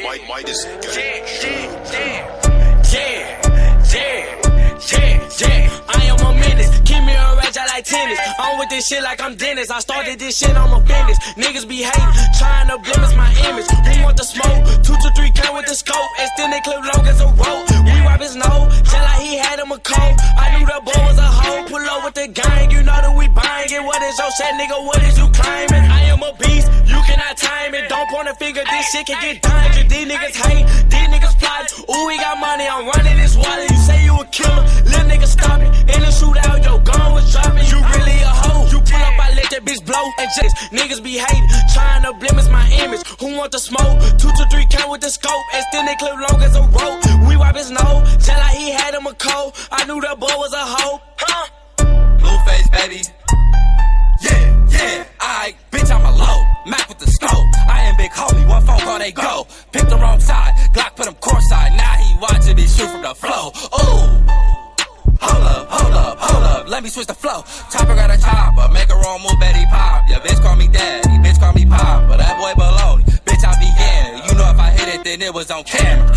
Midas. I am a menace. Keep me a rage, I like tennis. I'm with this shit like I'm Dennis. I started this shit, I'm a business. Niggas be hating, trying to blemish my image. Who want the smoke? 2 to 3 count with the scope. Extended clip long as a rope. We wipe his nose, just like he had him a cold. I knew the boy was a hoe. Pull up with the gang, you know that we buying it. What is your shit, nigga? What is you claiming? I am a beast, you cannot time it. Don't point a finger, this shit can get done. Cause these niggas hate, these niggas plotting. Ooh, we got money, I'm running this wallet. You say you a killer, little nigga stop it. In the shootout, your gun was dropping. You really a hoe. You pull up, I let that bitch blow. And just niggas be hating, trying to blemish my image. Who want the smoke? 2 to 3 count with the scope. Extended clip long as a rope. We wipe his nose, just like he had him a cold. I knew that boy was a hoe. Blueface, baby. Yeah, alright, bitch, I'm a low. Mac with the scope. I am big homie, one phone call, they go. Pick the wrong side, Glock put him courtside. Now he watching me shoot from the flow. Ooh, hold up, let me switch the flow. Chopper got a chopper, make a wrong move, Betty pop. Yeah, bitch call me daddy, bitch call me pop. But that boy baloney, bitch, I be in. You know if I hit it, then it was on camera.